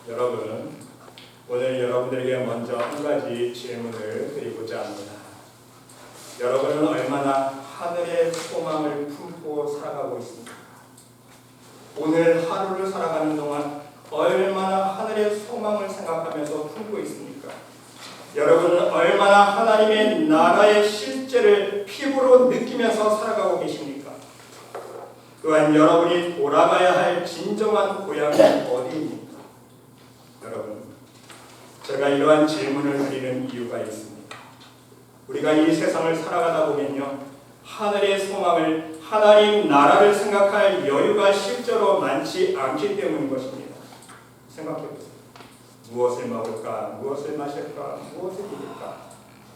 여러분, 오늘 여러분들에게 먼저 한 가지 질문을 드리고자 합니다. 여러분은 얼마나 하늘의 소망을 품고 살아가고 있습니까? 오늘 하루를 살아가는 동안 얼마나 하늘의 소망을 생각하면서 품고 있습니까? 여러분은 얼마나 하나님의 나라의 실제를 피부로 느끼면서 살아가고 계십니까? 또한 여러분이 돌아가야 할 진정한 고향은 어디입니까? 여러분, 제가 이러한 질문을 드리는 이유가 있습니다. 우리가 이 세상을 살아가다 보면요, 하늘의 소망을, 하나님 나라를 생각할 여유가 실제로 많지 않기 때문인 것입니다. 생각해보세요. 무엇을 먹을까? 무엇을 마실까? 무엇을 입을까?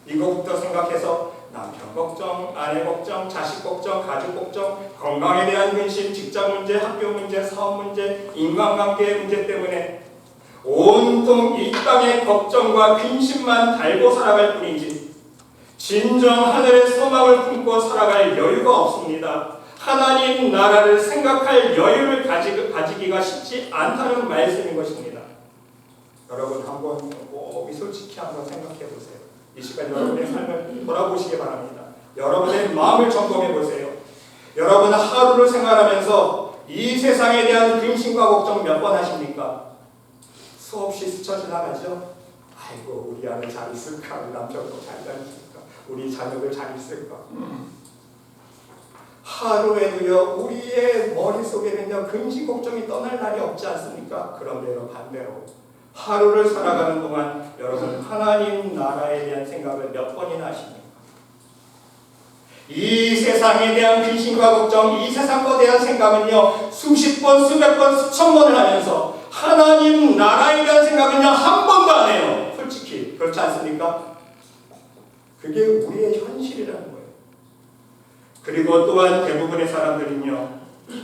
이것부터 생각해서 남편 걱정, 아내 걱정, 자식 걱정, 가족 걱정, 건강에 대한 근심, 직장 문제, 학교 문제, 사업 문제, 인간관계 문제 때문에 온통 이 땅의 걱정과 근심만 달고 살아갈 뿐이지 진정 하늘의 소망을 품고 살아갈 여유가 없습니다. 하나님 나라를 생각할 여유를 가지기가 쉽지 않다는 말씀인 것입니다. 여러분 한번 꼭 솔직히 한번 생각해 보세요. 이 시간 여러분의 삶을 돌아보시기 바랍니다. 여러분의 마음을 점검해 보세요. 여러분 하루를 생활하면서 이 세상에 대한 근심과 걱정 몇 번 하십니까? 수없이 스쳐 지나가죠. 아이고 우리 아내 잘 있을까? 우리 남편도 잘 있을까? 우리 자녀들 잘 있을까? 하루에도요 우리의 머릿속에는요 근심 걱정이 떠날 날이 없지 않습니까? 그런데요 반대로 하루를 살아가는 동안 여러분 하나님 나라에 대한 생각을 몇 번이나 하십니까? 이 세상에 대한 근심과 걱정, 이 세상에 대한 생각은요 수십 번, 수백 번, 수천 번을 하면서 하나님 나라에 대한 생각은요 한 번도 안 해요. 솔직히 그렇지 않습니까? 그게 우리의 현실이라는 거예요. 그리고 또한 대부분의 사람들은요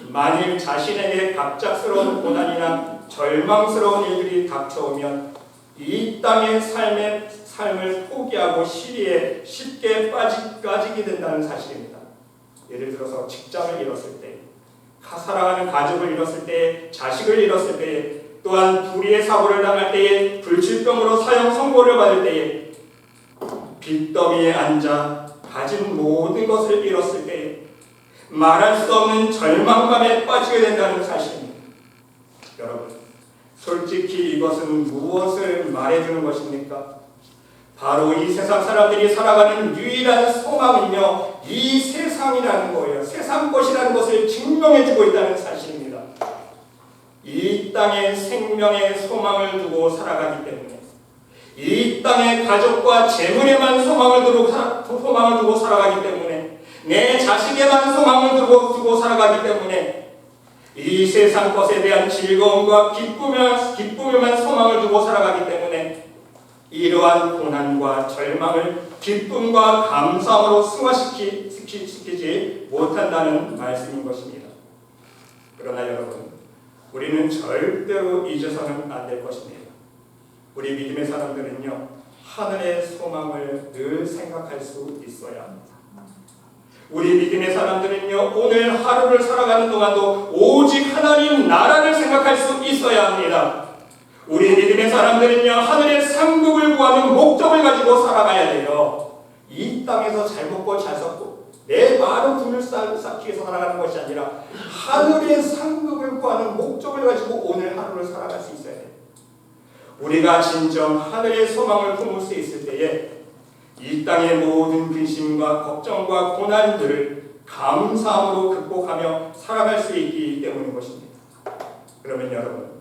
만일 자신에게 갑작스러운 고난이나 절망스러운 일들이 닥쳐오면 이 땅의 삶을 포기하고 시리에 쉽게 빠지게 된다는 사실입니다. 예를 들어서 직장을 잃었을 때, 사랑하는 가족을 잃었을 때, 자식을 잃었을 때, 또한 불의의 사고를 당할 때에, 불치병으로 사형 선고를 받을 때에, 빚더미에 앉아 가진 모든 것을 잃었을 때에 말할 수 없는 절망감에 빠지게 된다는 사실입니다. 여러분, 솔직히 이것은 무엇을 말해주는 것입니까? 바로 이 세상 사람들이 살아가는 유일한 소망은요, 이 세상이라는 거예요. 세상 것이라는 것을 증명해주고 있다는 사실입니다. 이 땅에 생명의 소망을 두고 살아가기 때문에, 이 땅의 가족과 재물에만 소망을 두고 살아가기 때문에, 내 자식에만 소망을 두고 살아가기 때문에, 이 세상 것에 대한 즐거움과 기쁨에만 소망을 두고 살아가기 때문에 이러한 고난과 절망을 기쁨과 감사함으로 승화시키지 못한다는 말씀인 것입니다. 그러나 여러분, 우리는 절대로 잊어서는 안 될 것입니다. 우리 믿음의 사람들은요, 하늘의 소망을 늘 생각할 수 있어야 합니다. 우리 믿음의 사람들은요 오늘 하루를 살아가는 동안도 오직 하나님 나라를 생각할 수 있어야 합니다. 우리 믿음의 사람들은요 하늘의 상급을 구하는 목적을 가지고 살아가야 돼요. 이 땅에서 잘 먹고 잘 섞고 내 마음 둘러싸기 위해서 살아가는 것이 아니라 하늘의 상급을 구하는 목적을 가지고 오늘 하루를 살아갈 수 있어야 돼요. 우리가 진정 하늘의 소망을 품을 수 있을 때에 이 땅의 모든 근심과 걱정과 고난들을 감사함으로 극복하며 살아갈 수 있기 때문인 것입니다. 그러면 여러분,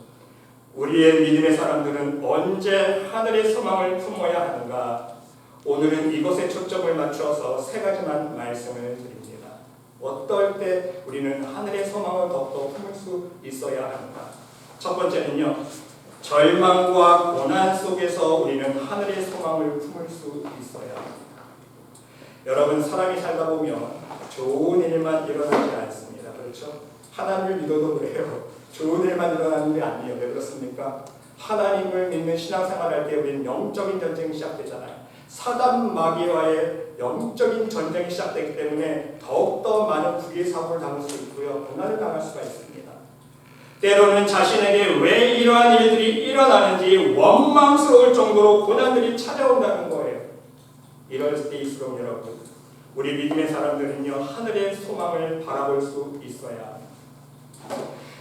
우리의 믿음의 사람들은 언제 하늘의 소망을 품어야 하는가? 오늘은 이것에 초점을 맞춰서 세 가지만 말씀을 드립니다. 어떨 때 우리는 하늘의 소망을 더욱더 품을 수 있어야 하는가? 첫 번째는요, 절망과 고난 속에서 우리는 하늘의 소망을 품을 수 있어야 합니다. 여러분, 사람이 살다 보면 좋은 일만 일어나지 않습니다. 그렇죠? 하나님을 믿어도 그래요. 좋은 일만 일어나는 게 아니에요. 왜 그렇습니까? 하나님을 믿는 신앙생활할 때 우리는 영적인 전쟁이 시작되잖아요. 사단 마귀와의 영적인 전쟁이 시작되기 때문에 더욱더 많은 불의의 사고를 당할 수 있고요. 고난을 당할 수가 있습니다. 때로는 자신에게 왜 이러한 일들이 일어나는지 원망스러울 정도로 고난들이 찾아온다는 거예요. 이럴 때일수록 여러분, 우리 믿음의 사람들은요, 하늘의 소망을 바라볼 수 있어야 합니다.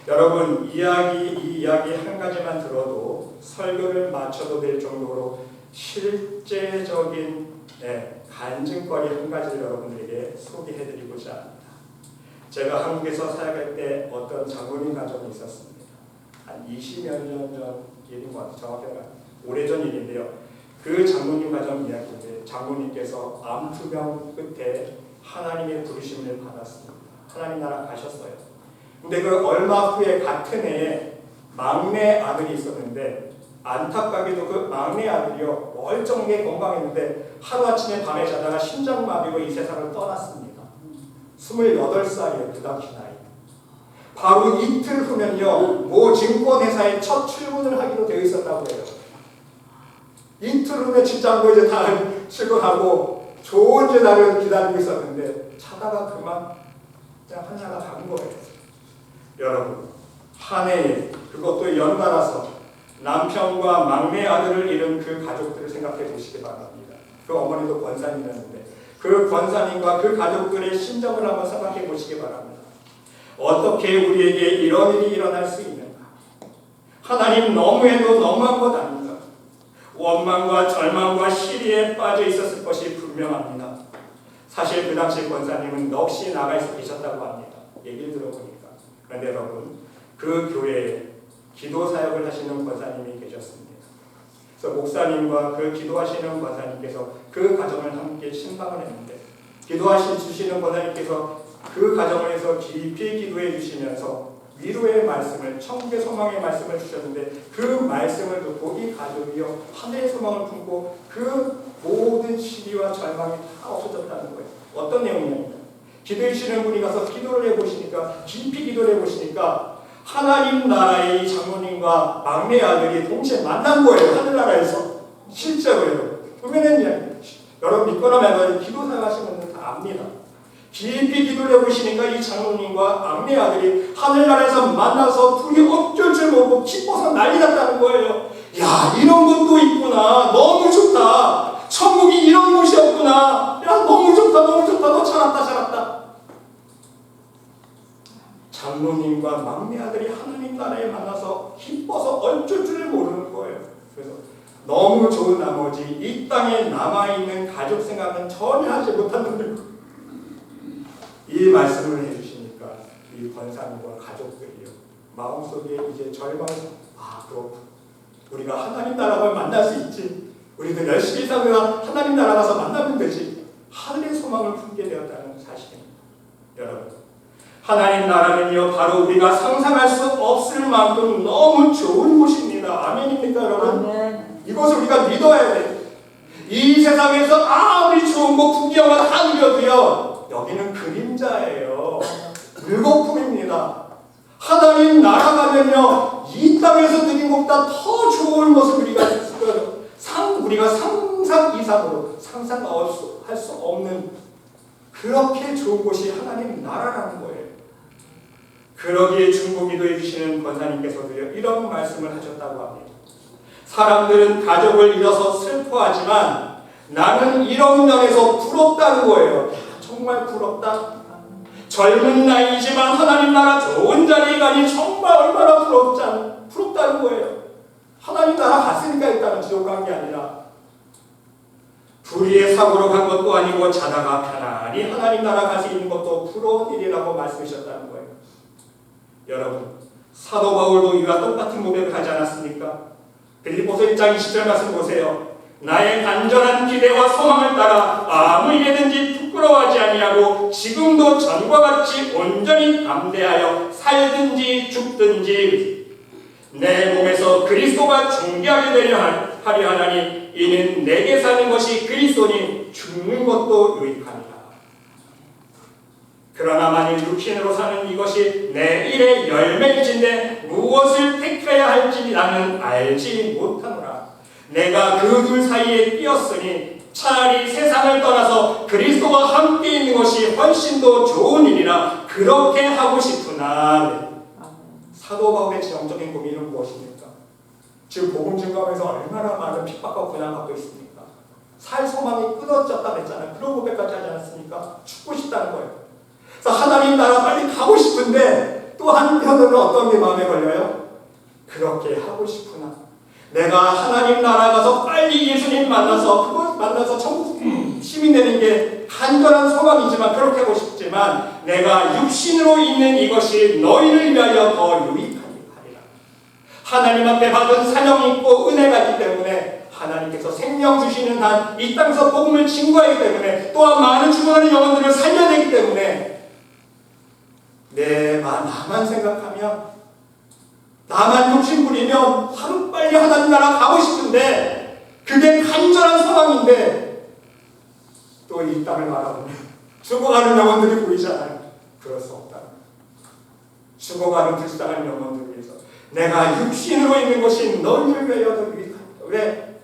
여러분, 이 이야기 한 가지만 들어도 설교를 마쳐도 될 정도로 실제적인 간증거리 한 가지를 여러분들에게 소개해드리고자 합니다. 제가 한국에서 사역할 때 어떤 장로님 가정이 있었습니다. 한 20여 년 전 일인 것 같아요. 정확하게 오래전 일인데요. 그 장로님 가정 이야기인데, 장로님께서 암투병 끝에 하나님의 부르심을 받았습니다. 하나님 나라 가셨어요. 근데 그 얼마 후에 같은 해에 막내 아들이 있었는데, 안타깝게도 그 막내 아들이요, 멀쩡하게 건강했는데 하루아침에 밤에 자다가 심장마비로 이 세상을 떠났습니다. 28살이에요. 그 당시 나이. 바로 이틀 후면요, 모 증권회사에 첫 출근을 하기로 되어 있었다고 해요. 이틀 후면 직장도 이제 다 출근하고 좋은 제자를 기다리고 있었는데 자다가 그만 그냥 하나가 간 거예요. 여러분, 한 해에 그것도 연달아서 남편과 막내 아들을 잃은 그 가족들을 생각해 보시기 바랍니다. 그 어머니도 권사님이었는데 그 권사님과 그 가족들의 심정을 한번 생각해 보시기 바랍니다. 어떻게 우리에게 이런 일이 일어날 수 있는가? 하나님 너무해도 너무한 것 아닌가? 원망과 절망과 시리에 빠져 있었을 것이 분명합니다. 사실 그 당시 권사님은 넋이 나가 계셨다고 합니다. 얘기를 들어보니까. 그런데 여러분, 그 교회에 기도 사역을 하시는 권사님이 계셨습니다. 그래서 목사님과 그 기도하시는 권사님께서 그 가정을 함께 신방을 했는데, 기도하시는 권사님께서 그 가정을 해서 깊이 기도해 주시면서 위로의 말씀을, 청구의 소망의 말씀을 주셨는데, 그 말씀을 듣고 이 가족이요, 하늘의 소망을 품고 그 모든 시기와 절망이 다 없어졌다는 거예요. 어떤 내용이냐면, 기도해 주시는 분이 가서 기도를 해보시니까, 깊이 기도를 해보시니까 하나님 나라의 장로님과 막내 아들이 동시에 만난 거예요. 하늘나라에서. 실제로요. 그러면은 여러분 믿거나 말거나 기도 사용하시는 분들 다 압니다. 깊이 기도를 해보시니까 이 장로님과 막내 아들이 하늘나라에서 만나서 둘이 어쩔 줄 모르고 기뻐서 난리 났다는 거예요. 야, 이런 것도 있구나. 너무 좋다. 천국이 이런 곳이었구나. 야, 너무 좋다. 너무 좋다. 너 잘났다. 잘났다. 장로님과 막내 아들이 하나님 나라에 만나서 기뻐서 어쩔 줄을 모르는 거예요. 그래서 너무 좋은 나머지 이 땅에 남아있는 가족 생각은 전혀 하지 못하는 이 말씀을 해주시니까 이 권사님과 가족들이요, 마음속에 이제 절망해서 그렇군. 우리가 하나님 나라를 만날 수 있지. 우리도 열심히 살다가 하나님 나라 가서 만나면 되지. 하늘의 소망을 품게 되었다는 사실입니다. 여러분, 하나님 나라는요, 바로 우리가 상상할 수 없을 만큼 너무 좋은 곳입니다. 아멘입니까, 여러분? 아멘. 이것을 우리가 믿어야 돼요. 이 세상에서 아무리 좋은 거 풍경을 다 누려도요, 여기는 그림자예요. 물거품입니다. 하나님 나라 가면요, 이 땅에서 누린 것보다 더 좋은 것을 우리가 우리가 상상 이상으로 상상할 수 없는 그렇게 좋은 곳이 하나님 나라라는 거예요. 그러기에 중보기도해 주시는 권사님께서도요, 이런 말씀을 하셨다고 합니다. 사람들은 가족을 잃어서 슬퍼하지만 나는 이런 면에서 부럽다는 거예요. 정말 부럽다. 젊은 나이지만 하나님 나라 좋은 자리에 가니 정말 얼마나 부럽다는 거예요. 하나님 나라 갔으니까 일단은 지옥 간 게 아니라 불의의 사고로 간 것도 아니고 자다가 편안히 하나님 나라 갈 수 있는 것도 부러운 일이라고 말씀하셨다는 거예요. 여러분, 사도 바울도 이와 똑같은 고백을 하지 않았습니까? 빌립보서 1장 20절 말씀 보세요. 나의 간절한 기대와 소망을 따라 아무 일에든지 부끄러워하지 아니하고 지금도 전과 같이 온전히 담대하여 살든지 죽든지 내 몸에서 그리스도가 존귀하게 되려 하려 하나니 이는 내게 사는 것이 그리스도니 죽는 것도 유익합니다. 그러나 만일 육신으로 사는 이것이 내 일의 열매일진데 무엇을 택해야 할지 나는 알지 못하노라. 내가 그 둘 사이에 끼었으니 차라리 세상을 떠나서 그리스도와 함께 있는 것이 훨씬 더 좋은 일이라 그렇게 하고 싶으나. 사도 바울의 정적인 고민은 무엇입니까? 지금 복음 증거하면서 얼마나 많은 핍박과 고난받고 있습니까? 살 소망이 끊어졌다고 했잖아요. 그런 고백까지 하지 않았습니까? 죽고 싶다는 거예요. 그래서 하나님 나라 빨리 가고 싶은데 또 한편으로는 어떤 게 마음에 걸려요? 그렇게 하고 싶구나. 내가 하나님 나라 가서 빨리 예수님 만나서 천국 시민 되는 게 간절한 소망이지만 그렇게 하고 싶지만 내가 육신으로 있는 이것이 너희를 위하여 더 유익하니 하리라. 하나님 앞에 받은 사명이 있고 은혜가 있기 때문에 하나님께서 생명 주시는 한 이 땅에서 복음을 증거하기 때문에 또한 많은 죽어가는 영혼들을 살려내기 때문에 나만 생각하면 나만 욕심 부리면 하루빨리 하나님 나라 가고 싶은데 그게 간절한 소망인데 또 이 땅을 바라보면 죽어가는 영혼들이 보이잖아요. 그럴 수 없다. 죽어가는 불쌍한 영혼들을 위해서 내가 육신으로 있는 것이 너희를 위하여도 유익하다. 왜?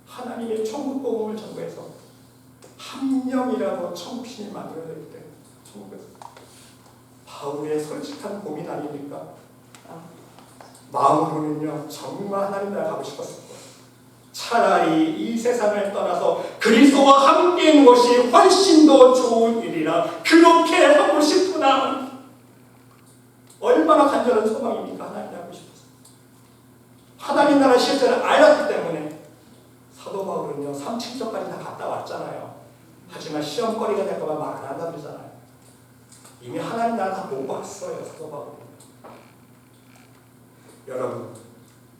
하나님의 천국 복음을 전부해서 한 명이라도 천국신이 만들어내기 때문에 천국에서 바울의 솔직한 고민 아닙니까? 마음으로는요 정말 하나님 나라 가고 싶었을 거예요. 차라리 이 세상을 떠나서 그리스도와 함께 있는 것이 훨씬 더 좋은 일이라 그렇게 하고 싶구나. 얼마나 간절한 소망입니까? 하나님 나라 가고 싶었어요. 하나님 나라 실제를 알았기 때문에 사도 바울은요 3층전까지 다 갔다 왔잖아요. 하지만 시험거리가 될까봐 말 안 한다고 그러잖아요. 이미 하나님 나라 다 보고 왔어요. 사도 바울은. 여러분,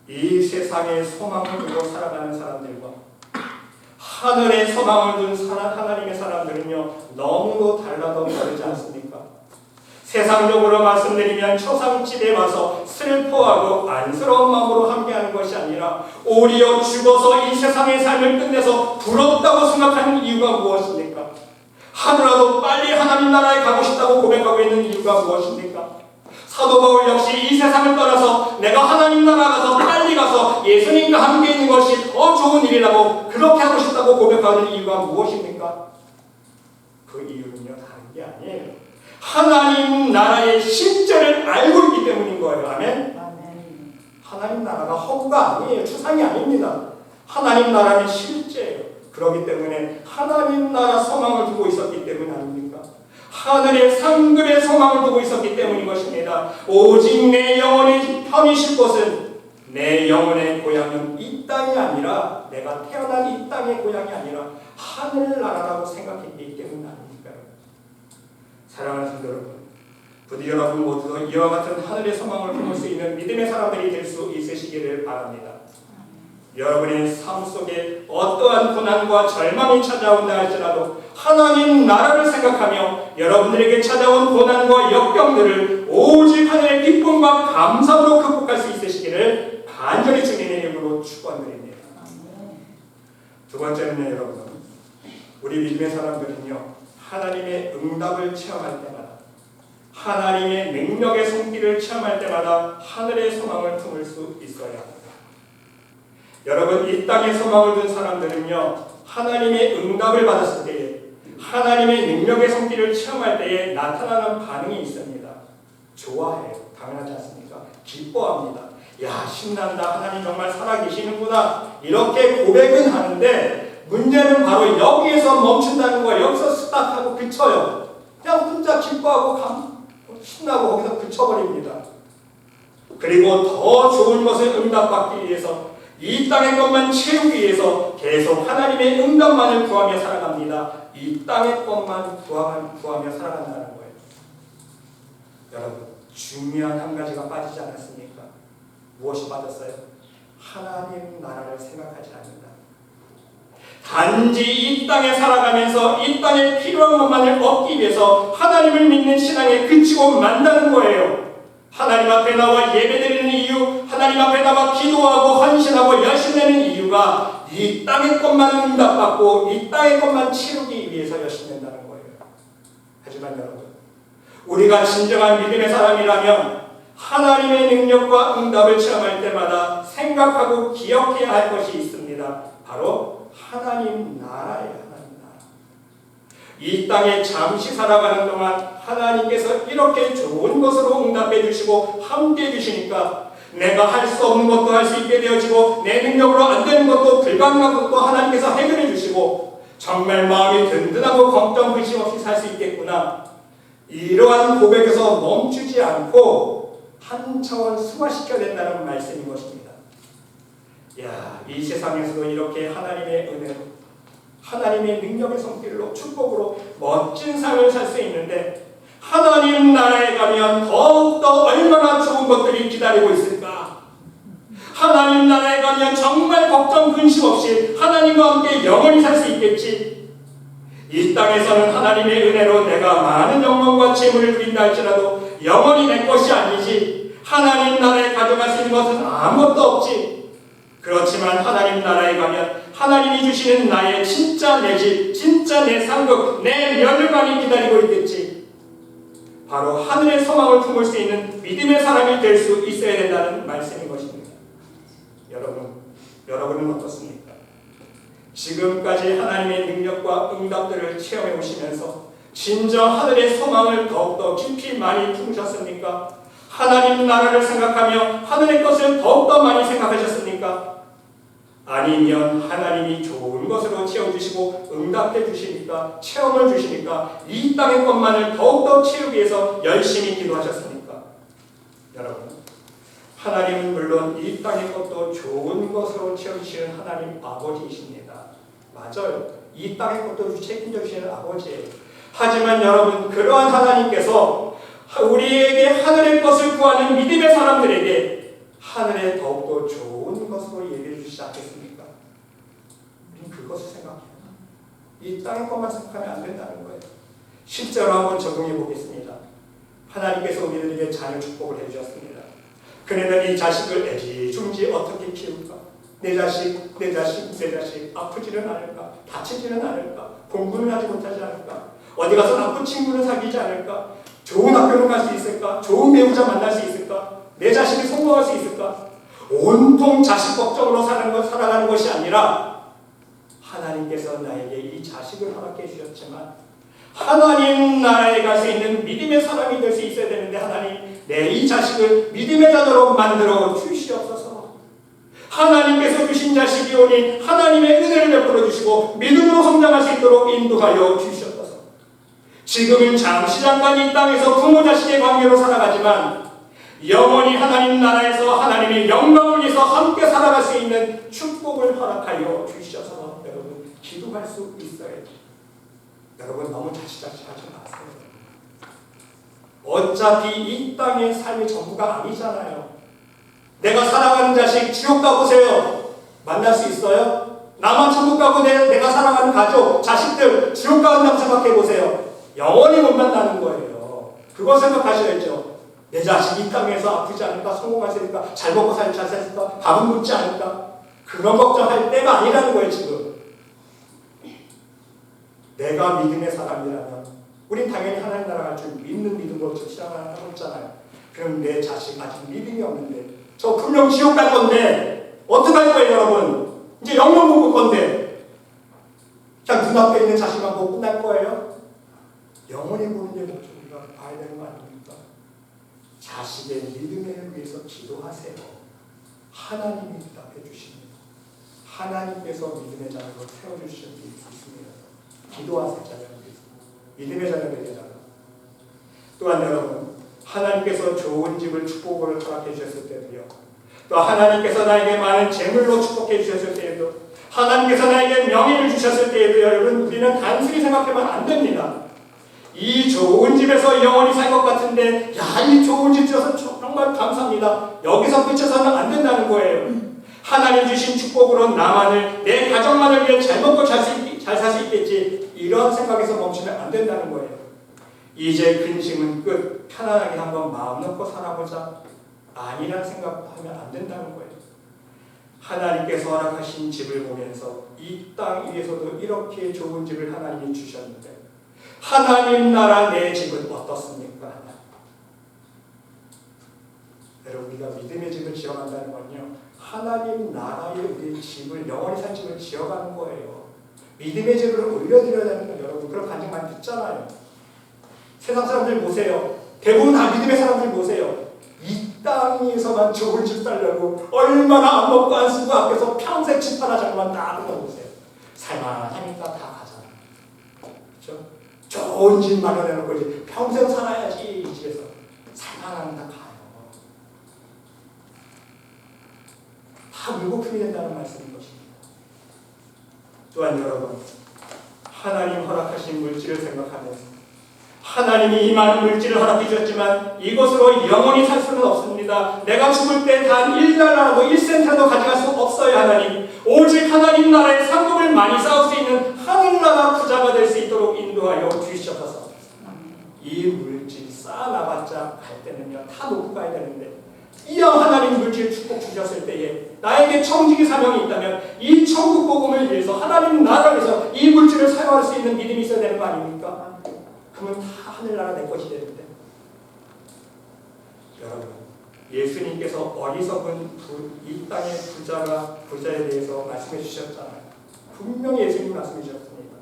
이 세상의 소망을 두고 살아가는 사람들과 하늘의 소망을 둔 하나님의 사람들은요 너무도 달라도 다르지 않습니까? 세상적으로 말씀드리면 초상집에 와서 슬퍼하고 안쓰러운 마음으로 함께하는 것이 아니라 오히려 죽어서 이 세상의 삶을 끝내서 부럽다고 생각하는 이유가 무엇입니까? 하루라도 빨리 하나님 나라에 가고 싶다고 고백하고 있는 이유가 무엇입니까? 사도 바울 역시 이 세상을 떠나서 내가 하나님 나라 가서 빨리 가서 예수님과 함께 있는 것이 더 좋은 일이라고 그렇게 하고 싶다고 고백하는 이유가 무엇입니까? 그 이유는요 다른 게 아니에요. 하나님 나라의 실제를 알고 있기 때문인 거예요. 아멘? 하나님 나라가 허구가 아니에요. 추상이 아닙니다. 하나님 나라는 실제예요. 그렇기 때문에 하나님 나라 소망을 두고 있었기 때문 아닙니까? 하늘의 상급의 소망을 두고 있었기 때문인 것입니다. 오직 내 영혼이 편히 쉴 곳은 내 영혼의 고향은 이 땅이 아니라 내가 태어난 이 땅의 고향이 아니라 하늘나라라고 생각했기 때문 아닙니까? 사랑하는 성도 여러분, 부디 여러분 모두 이와 같은 하늘의 소망을 품을 수 있는 믿음의 사람들이 될 수 있으시기를 바랍니다. 여러분의 삶 속에 어떠한 고난과 절망이 찾아온다 할지라도 하나님 나라를 생각하며 여러분들에게 찾아온 고난과 역경들을 오직 하늘의 기쁨과 감사로 극복할 수 있으시기를 간절히 주님의 이름으로 축원드립니다. 두 번째는요, 여러분, 우리 믿음의 사람들은요 하나님의 응답을 체험할 때마다 하나님의 능력의 손길을 체험할 때마다 하늘의 소망을 품을 수 있어야 합니다. 여러분, 이 땅에 소망을 둔 사람들은요 하나님의 응답을 받았을 때에 하나님의 능력의 손길을 체험할 때에 나타나는 반응이 있습니다. 좋아해요. 당연하지 않습니까? 기뻐합니다. 야, 신난다. 하나님 정말 살아계시는구나. 이렇게 고백은 하는데 문제는 바로 여기에서 멈춘다는 거예요. 여기서 스탑하고 그쳐요. 그냥 혼자 기뻐하고 신나고 거기서 그쳐버립니다. 그리고 더 좋은 것을 응답받기 위해서 이 땅의 것만 채우기 위해서 계속 하나님의 응답만을 구하며 살아갑니다. 이 땅의 것만 구하며 살아간다는 거예요. 여러분, 중요한 한 가지가 빠지지 않았습니까? 무엇이 빠졌어요? 하나님 나라를 생각하지 않는다. 단지 이 땅에 살아가면서 이 땅에 필요한 것만을 얻기 위해서 하나님을 믿는 신앙에 그치고 만다는 거예요. 하나님 앞에 나와 예배드리는 이유, 하나님 앞에 나와 기도하고 헌신하고 열심내는 이유가 이 땅의 것만 응답받고 이 땅의 것만 치르기 위해서 열심낸다는 거예요. 하지만 여러분, 우리가 진정한 믿음의 사람이라면 하나님의 능력과 응답을 체험할 때마다 생각하고 기억해야 할 것이 있습니다. 바로 하나님 나라예요. 하나님 나라. 이 땅에 잠시 살아가는 동안 하나님께서 이렇게 좋은 것으로 응답해 주시고 함께 해 주시니까 내가 할 수 없는 것도 할 수 있게 되어지고 내 능력으로 안 되는 것도 불가능한 것도 하나님께서 해결해 주시고 정말 마음이 든든하고 걱정 근심 없이 살 수 있겠구나. 이러한 고백에서 멈추지 않고 한 차원 승화시켜야 된다는 말씀인 것입니다. 야, 이 세상에서도 이렇게 하나님의 은혜로 하나님의 능력의 손길로 축복으로 멋진 삶을 살 수 있는데 하나님 나라에 가면 더욱더 얼마나 좋은 것들이 기다리고 있을까? 하나님 나라에 가면 정말 걱정 근심 없이 하나님과 함께 영원히 살 수 있겠지. 이 땅에서는 하나님의 은혜로 내가 많은 영광과 재물을 누린다 할지라도 영원히 내 것이 아니지. 하나님 나라에 가져갈 수 있는 것은 아무것도 없지. 그렇지만 하나님 나라에 가면 하나님이 주시는 나의 진짜 내 집, 진짜 내 상급, 내 멸류관이 기다리고 있겠지. 바로 하늘의 소망을 품을 수 있는 믿음의 사람이 될 수 있어야 된다는 말씀인 것입니다. 여러분은 어떻습니까? 지금까지 하나님의 능력과 응답들을 체험해 오시면서 진정 하늘의 소망을 더욱더 깊이 많이 품으셨습니까? 하나님 나라를 생각하며 하늘의 것을 더욱더 많이 생각하셨습니까? 아니면 하나님이 좋은 것으로 채워주시고 응답해 주시니까 체험을 주시니까 이 땅의 것만을 더욱더 채우기 위해서 열심히 기도하셨습니까? 여러분, 하나님은 물론 이 땅의 것도 좋은 것으로 채워주시는 하나님 아버지이십니다. 맞아요. 이 땅의 것도 책임져 주시는 아버지예요. 하지만 여러분, 그러한 하나님께서 우리에게 하늘의 것을 구하는 믿음의 사람들에게 하늘에 더욱더 좋은 것으로 얘기해 주시지 않겠습니까? 우리는 그것을 생각해요. 이 땅의 것만 생각하면 안 된다는 거예요. 실제로 한번 적용해 보겠습니다. 하나님께서 우리들에게 자녀 축복을 해주셨습니다. 그네는 이 자식을 애지중지 어떻게 키울까? 내 자식 아프지는 않을까? 다치지는 않을까? 공부는 하지 못하지 않을까? 어디 가서 나쁜 친구는 사귀지 않을까? 좋은 학교를 갈 수 있을까? 좋은 배우자 만날 수 있을까? 내 자식이 성공할 수 있을까? 온통 자식 걱정으로 살아가는 것이 아니라 하나님께서 나에게 이 자식을 허락해 주셨지만 하나님 나라에 갈 수 있는 믿음의 사람이 될 수 있어야 되는데 하나님 내 이 자식을 믿음의 자녀로 만들어 주시옵소서. 하나님께서 주신 자식이 오니 하나님의 은혜를 베풀어 주시고 믿음으로 성장할 수 있도록 인도하여 주시옵소서. 지금은 잠깐 이 땅에서 부모 자식의 관계로 살아가지만 영원히 하나님 나라에서 하나님의 영광을 위해서 함께 살아갈 수 있는 축복을 허락하여 주셔서 여러분 기도할 수 있어야죠. 여러분 너무 자시하지 마세요. 어차피 이 땅의 삶이 전부가 아니잖아요. 내가 사랑하는 자식 지옥 가보세요. 만날 수 있어요? 나만 천국 가고 내가 사랑하는 가족, 자식들 지옥 간다고 생각해보세요. 영원히 못 만나는 거예요. 그거 생각하셔야죠. 내 자식이 이 땅에서 아프지 않을까? 성공할 수 있을까? 잘 먹고 잘 살까? 밥은 묻지 않을까? 그런 걱정할 때가 아니라는 거예요 지금. 내가 믿음의 사람이라면 우린 당연히 하나님 나라 갈 줄 믿는 믿음으로 시작하고 있잖아요. 그럼 내 자식 아직 믿음이 없는데 저 분명 지옥 갈 건데 어떡할 거예요 여러분? 이제 영영 못 볼 건데 그냥 눈앞에 있는 자식만 보고 끝날 거예요? 영원히 보는 게 먼저 우리가 봐야 되는 거 아닙니까? 자식의 믿음을 위해서 기도하세요. 하나님이 응답해 주십니다. 하나님께서 믿음의 자녀로 세워주실 수 있습니다. 기도하세요. 자녀를 위해서. 믿음의 자녀를 위해서. 또한 여러분, 하나님께서 좋은 집을 축복으로 허락해 주셨을 때도요. 또 하나님께서 나에게 많은 재물로 축복해 주셨을 때에도 하나님께서 나에게 명예를 주셨을 때에도 여러분 우리는 단순히 생각하면 안 됩니다. 이 좋은 집에서 영원히 살 것 같은데 이 좋은 집 주셔서 정말 감사합니다. 여기서 그쳐서는 안 된다는 거예요. 하나님 주신 축복으로 나만을 내 가정만을 위해 잘 먹고 잘 살 수 있겠지 이런 생각에서 멈추면 안 된다는 거예요. 이제 근심은 끝. 편안하게 한번 마음 놓고 살아보자. 아니란 생각하면 안 된다는 거예요. 하나님께서 허락하신 집을 보면서 이 땅 위에서도 이렇게 좋은 집을 하나님이 주셨는데 하나님 나라 내 집은 어떻습니까? 여러분 우리가 믿음의 집을 지어간다는 건요 하나님 나라의 우리의 집을 영원히 산 집을 지어가는 거예요. 믿음의 집을 올려드려야 되는 건 여러분 그런 간증 많이 듣잖아요. 세상 사람들 보세요. 대부분 다 믿음의 사람들 보세요. 이 땅에서만 좋은 집 살려고 얼마나 안 먹고 안 쓰고 아껴서 평생 집 하나 장만 다 끊어보세요. 살만하니까 다 가잖아. 그렇죠? 좋은 집 마련해놓고 이제 평생 살아야지 이 집에서. 살만하면 다 가요. 다 물거품이 된다는 말씀인 것입니다. 또한 여러분, 하나님 허락하신 물질을 생각하면서 하나님이 이 많은 물질을 허락해 주셨지만 이것으로 영원히 살 수는 없습니다. 내가 죽을 때 단 1달러라도 1센트라도 가져갈 수 없어요. 하나님. 오직 하나님 나라의 상급을 많이 쌓을 수 있는 하늘나라 부자가 될 수 있도록 인도하여 주시옵소서. 이 물질 쌓아나봤자 갈 때는요 다 놓고 가야 되는데 이왕 하나님 물질 축복 주셨을 때에 나에게 청지기 사명이 있다면 이 천국 복음을 위해서 하나님 나라를 위해서 이 물질을 사용할 수 있는 믿음이 있어야 되는 거 아닙니까? 그러면 다 하늘나라 내 것이 되는데. 여러분, 예수님께서 어리석은 이 땅의 부자에 대해서 말씀해 주셨잖아요. 분명히 예수님 말씀해 주셨습니다.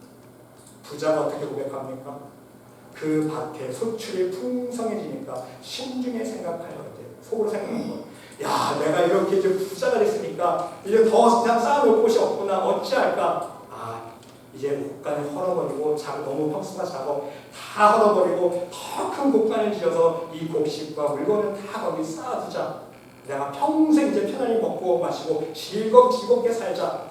부자가 어떻게 고백합니까? 그 밭에 소출이 풍성해지니까 심중에 생각하여 속으로 생각하는 거. 야, 내가 이렇게 이제 부자가 됐으니까 이제 더 그냥 쌓아놓을 곳이 없구나. 어찌할까? 아, 이제 곳간을 헐어버리고 너무 평수가 작고 다 헐어버리고 더 큰 곳간을 지어서 이 곡식과 물건을 다 거기 쌓아두자. 내가 평생 이제 편안히 먹고 마시고 즐겁게 살자.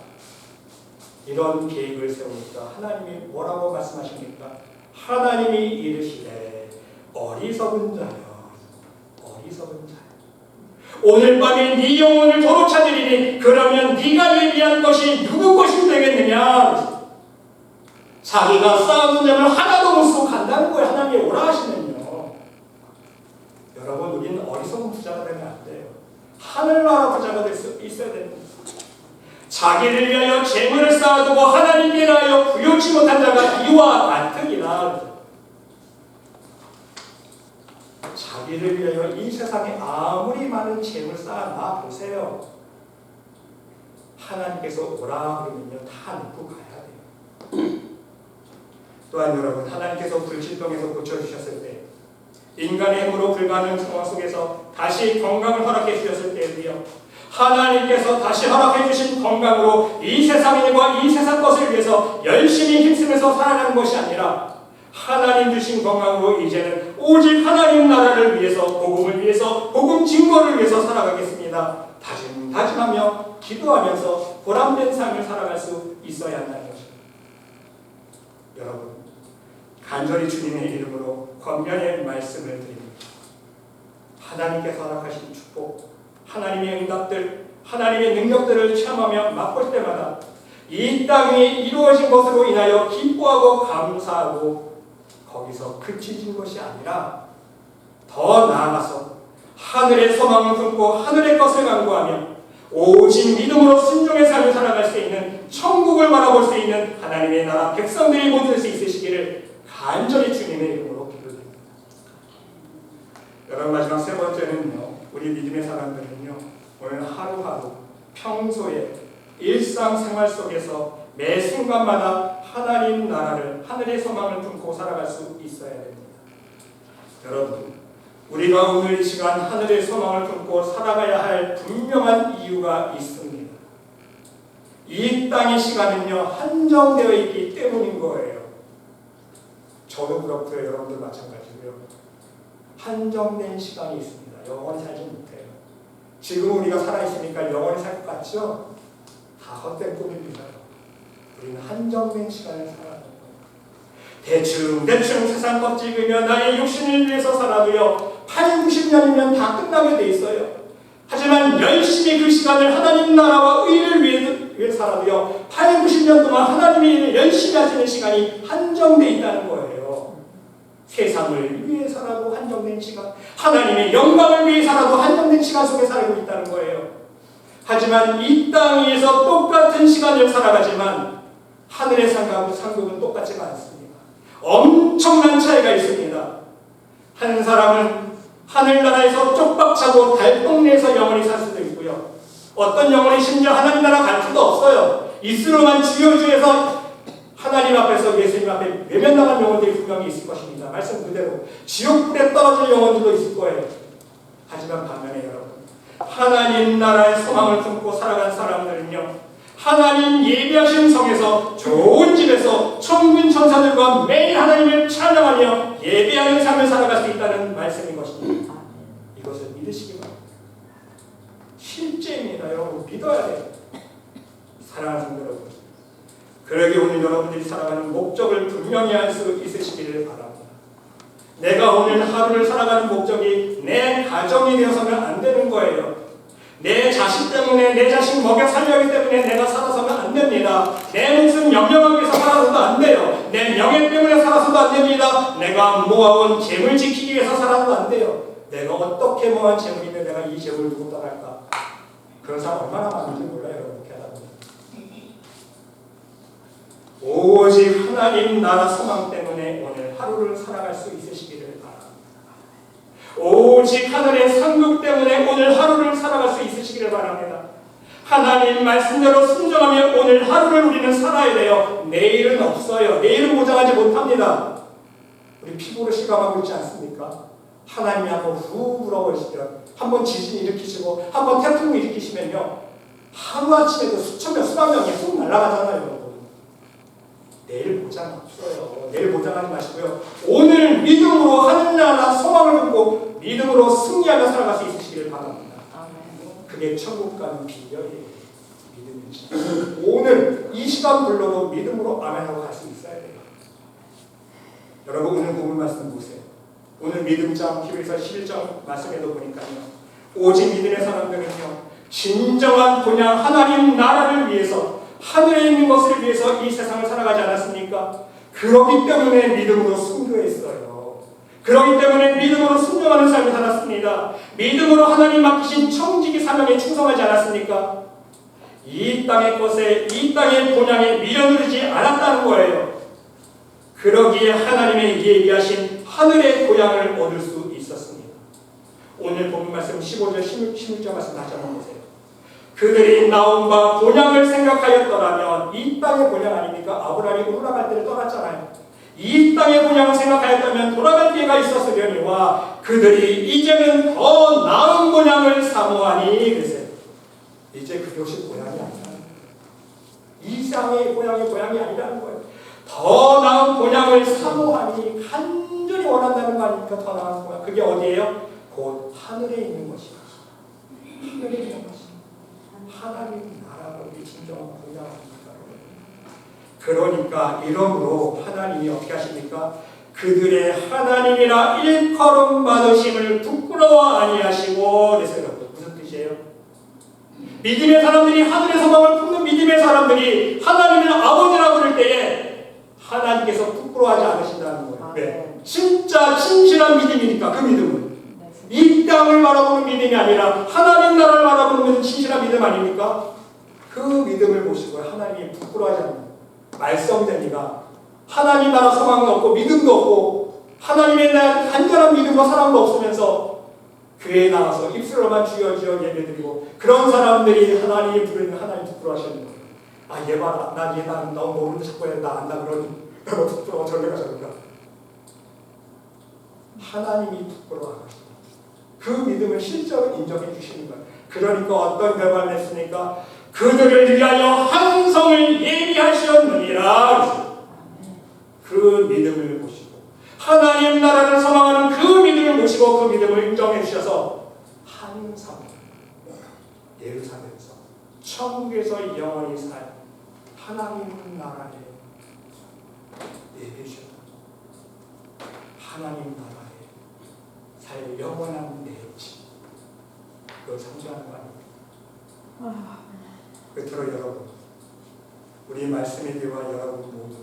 이런 계획을 세우니까 하나님이 뭐라고 말씀하십니까? 하나님이 이르시되 어리석은 자여, 어리석은 자여. 오늘 밤에 네 영혼을 도로 찾으리니 그러면 네가 예비한 것이 누구 것이 되겠느냐? 자기가 쌓아둔 점을 하나도 못 쓰고 간다는 거예요. 하나님이 오라 하시면요. 여러분, 우리는 어리석은 부자가 되면 안 돼요. 하늘나라 부자가 될 수 있어야 됩니다. 자기를 위하여 재물을 쌓아두고 하나님께 대하여 부요치 못한 자가 이와 같으니라. 자기를 위하여 이 세상에 아무리 많은 재물 쌓아놔 보세요. 하나님께서 오라 그러면요 다 놓고 가야 돼요. 또한 여러분, 하나님께서 불치병에서 고쳐주셨을 때 인간의 힘으로 불가능한 상황 속에서 다시 건강을 허락해 주셨을 때에도요 하나님께서 다시 허락해 주신 건강으로 이 세상 일과 이 세상 것을 위해서 열심히 힘쓰면서 살아가는 것이 아니라 하나님 주신 건강으로 이제는 오직 하나님 나라를 위해서, 복음을 위해서, 복음 증거를 위해서 살아가겠습니다. 다짐하며 기도하면서 보람된 삶을 살아갈 수 있어야 한다는 것입니다. 여러분, 간절히 주님의 이름으로 권면의 말씀을 드립니다. 하나님께서 허락하신 축복, 하나님의 응답들, 하나님의 능력들을 체험하며 맛볼 때마다 이 땅이 이루어진 것으로 인하여 기뻐하고 감사하고 거기서 그치진 것이 아니라 더 나아가서 하늘의 소망을 품고 하늘의 것을 간구하며 오직 믿음으로 순종의 삶을 살아갈 수 있는 천국을 바라볼 수 있는 하나님의 나라 백성들이 모두 될 수 있으시기를 간절히 주님의 이름으로 기도드립니다. 여러분, 마지막 세 번째는요, 우리 믿음의 사람들은요 오늘 하루하루 평소에 일상생활 속에서 매 순간마다 하나님 나라를, 하늘의 소망을 품고 살아갈 수 있어야 됩니다. 여러분, 우리가 오늘 이 시간 하늘의 소망을 품고 살아가야 할 분명한 이유가 있습니다. 이 땅의 시간은요 한정되어 있기 때문인 거예요. 저도 그렇고요, 여러분들 마찬가지고요. 한정된 시간이 있습니다. 영원히 살지 못해요. 지금 우리가 살아있으니까 영원히 살 것 같죠? 다 헛된 꿈입니다. 우리는 한정된 시간을 살아가는 거예요. 대충 세상 것 찍으며 나의 육신을 위해서 살아도요 8, 90년이면 다 끝나게 돼 있어요. 하지만 열심히 그 시간을 하나님 나라와 의를 위해 살아도요 8, 90년 동안 하나님의 일을 열심히 하시는 시간이 한정돼 있다는 거예요. 세상을 위해서라도 한정된 시간, 하나님의 영광을 위해서라도 한정된 시간 속에 살고 있다는 거예요. 하지만 이 땅 위에서 똑같은 시간을 살아가지만 하늘의 상급은 똑같지가 않습니다. 엄청난 차이가 있습니다. 한 사람은 하늘나라에서 쪽박차고 달동네에서 영원히 살 수도 있고요. 어떤 영혼이 심지어 하나님 나라 갈 수도 없어요. 이스로만 주여주에서 하나님 앞에서, 예수님 앞에 외면당한 영혼들이 분명히 있을 것입니다. 말씀 그대로 지옥불에 떨어질 영혼들도 있을 거예요. 하지만 반면에 여러분, 하나님 나라의 소망을 품고 살아간 사람들은요, 하나님 예비하신 성에서 좋은 집에서 천군 천사들과 매일 하나님을 찬양하며 예배하는 삶을 살아갈 수 있다는 말씀인 것입니다. 이것을 믿으시기 바랍니다. 실제입니다. 여러분, 믿어야 돼요. 사랑하는 성도 여러분, 그러기 오늘 여러분들이 살아가는 목적을 분명히 알 수 있으시기를 바랍니다. 내가 오늘 하루를 살아가는 목적이 내 가정이 되어서는 안 되는 거예요. 내 자식 때문에, 내 자식 먹여 살려기 때문에 내가 살아서는 안 됩니다. 내 목숨 영영하기 위해서 살아서도 안 돼요. 내 명예 때문에 살아서도 안 됩니다. 내가 모아온 재물 지키기 위해서 살아서도 안 돼요. 내가 어떻게 모아온 재물인데 내가 이 재물을 두고 떠날까? 그런 사람 얼마나 많은지 몰라요. 이렇게 하다 보면. 오직 하나님 나라 소망 때문에 오늘 하루를 살아갈 수 있으시기를 바랍니다. 오직 하늘의 상급 때문에 오늘 하루를 살아갈 수 있으시기를 바랍니다. 하나님 말씀대로 순종하며 오늘 하루를 우리는 살아야 돼요. 내일은 없어요. 내일은 보장하지 못합니다. 우리 피부로 실감하고 있지 않습니까? 하나님이 한번 후 불어버리시면, 한번 지진 일으키시고 한번 태풍 일으키시면요, 하루아침에도 수천 명, 수만 명이 훅 날아가잖아요. 여러분. 내일 보장 없어요. 내일 보장하지 마시고요, 오늘 믿음으로 하늘나라 소망을 품고 믿음으로 승리하며 살아갈 수 있으시기를 바랍니다. 그게 천국 가는 비결이에요. 믿음이지. 오늘 이 시간 불러도 믿음으로 아멘하고 갈 수 있어야 돼요. 여러분, 오늘 본문 말씀 보세요. 오늘 믿음장 히브리서 11장 말씀에도 보니까요, 오직 믿음의 사람들은요, 진정한 본향 하나님 나라를 위해서, 하늘에 있는 것을 위해서 이 세상을 살아가지 않았습니까? 그렇기 때문에 믿음으로 순교했어요. 그렇기 때문에 믿음으로 순종하는 삶을 살았습니다. 믿음으로 하나님 맡기신 청지기 사명에 충성하지 않았습니까? 이 땅의 것에, 이 땅의 본향에 미련누르지 않았다는 거예요. 그러기에 하나님의 예비하신 하늘의 고향을 얻을 수 있었습니다. 오늘 본문 말씀 15절 16절 말씀 다시 한번 보세요. 그들이 나온바 본향을 생각하였더라면, 이 땅의 본향 아닙니까? 아브라함이 올라갈 때를 떠났잖아요. 이 땅의 본향을 생각하였다면 돌아갈 기회가 있었으려니와 그들이 이제는 더 나은 본향을 사모하니 그랬어요. 이제 그것이 본향이 아니라, 이상의 본향이 아니라는 거예요. 더 나은 본향을 사모하니, 간절히 원한다는 거 아닙니까? 더 나은 본향. 그게 어디예요? 곧 하늘에 있는 것이다. 하늘에 있는 것이다. 하나님 나라가 우리 진정한 본향입니다. 그러니까 이러므로 하나님이 어떻게 하십니까? 그들의 하나님이라 일컬음 받으심을 부끄러워 아니하시고 그랬어요. 무슨 뜻이에요? 믿음의 사람들이, 하늘의 소망을 품는 믿음의 사람들이 하나님을 아버지라고 부를 때에 하나님께서 부끄러워하지 않으신다는 거예요. 네. 진짜 진실한 믿음이니까, 그 믿음은 이 땅을 바라보는 믿음이 아니라 하나님 나라를 바라보는 진실한 믿음 아닙니까? 그 믿음을 보시고 하나님이 부끄러워하지 않는 말썽쟁이가 하나님 나라 소망도 없고 믿음도 없고 하나님에 대한 간절한 믿음과 사랑도 없으면서 교회에 나가서 입술로만 주여 예배드리고, 그런 사람들이 하나님이 부르는 하나님 부끄러워하시는 거예요. 아, 얘 봐라, 난 얘 너무 모르는데 자꾸 나 안다 그러니 너무 부끄러워, 저리가. 하나님이 부끄러워하시고 그 믿음을 실제로 인정해 주시는 거예요. 그러니까 어떤 결과를 냈습니까? 그들을 위하여 한 성을 예비하셨느니라. 그 믿음을 보시고, 하나님 나라를 소망하는 그 믿음을 보시고 그 믿음을 인정해 주셔서 한 성, 예루살렘에서 천국에서 영원히 살 하나님 나라에 예비하셨다. 하나님 나라에 살 영원한 내 집, 그걸 상징하는 거 아닙니까? 그토록 여러분, 우리 말씀에 대와 여러분 모두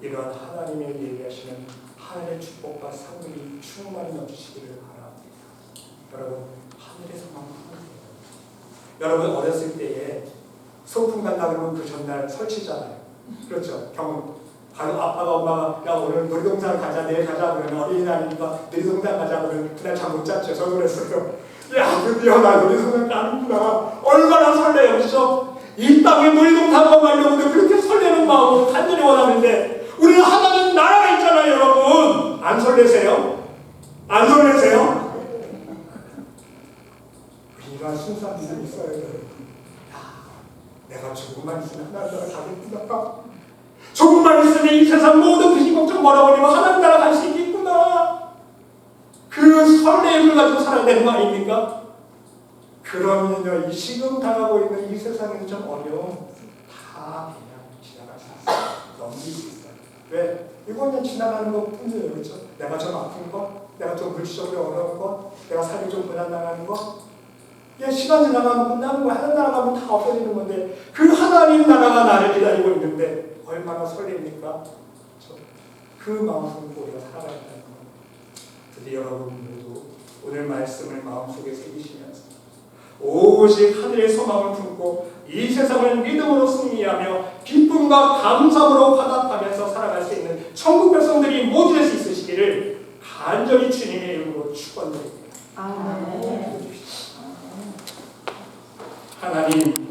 이러한 하나님의 예비하시는 하늘의 축복과 상급이 충만히 넘치시기를 바랍니다. 여러분, 하늘의 소망을 하세요. 여러분, 어렸을 때에 소풍 간다 그러면 그 전날 설치잖아요. 그렇죠? 경험. 아빠가 엄마가 야 오늘 놀이동산 가자, 내일 가자 그러면, 어린이날이니까 놀이동산 가자 그러면 그날 잠 못 잤죠. 저도 그랬어요. 야, 드디어 나 놀이동산 가는구나. 얼마나 설레요. 그렇죠? 이 땅에 놀이동산 가려고 그렇게 설레는 마음으로 간절히 원하는데, 우리는 하나님 나라가 있잖아요. 여러분, 안 설레세요? 안 설레세요? 있어요. 야, 내가 조금만 있으면 하나님 나라 가겠구나. 조금만 있으면 이 세상 모든 근심 걱정 멀어버리고 하나님 나라 갈 수 있겠구나. 그 설레임을 가지고 살아야 되는 거 아닙니까? 그러면요, 이 지금 당하고 있는 이 세상에서 좀 어려움 다 그냥 지나갈 수 있어요. 넘길 수 있어요. 왜? 이거는 지나가는 것 뿐이에요. 그렇죠? 내가 좀 아픈 것, 내가 좀 물질적으로 어려운 것, 내가 삶이 좀 고난당하는 것, 그냥 시간 지나가면 끝나는 거야. 하나님 나라 가면 다 없어지는 건데 그 하나님 나라가 나를 기다리고 있는데 얼마나 설렙니까? 그렇죠? 그 마음으로 우리가 살아가야 한다는 겁니다. 드디어 여러분 모두 오늘 말씀을 마음속에 새기시면서 오직 하늘의 소망을 품고 이 세상을 믿음으로 승리하며 기쁨과 감사함으로 화답하면서 살아갈 수 있는 천국 백성들이 모두 될 수 있으시기를 간절히 주님의 이름으로 축원드립니다. 아멘. 하나님,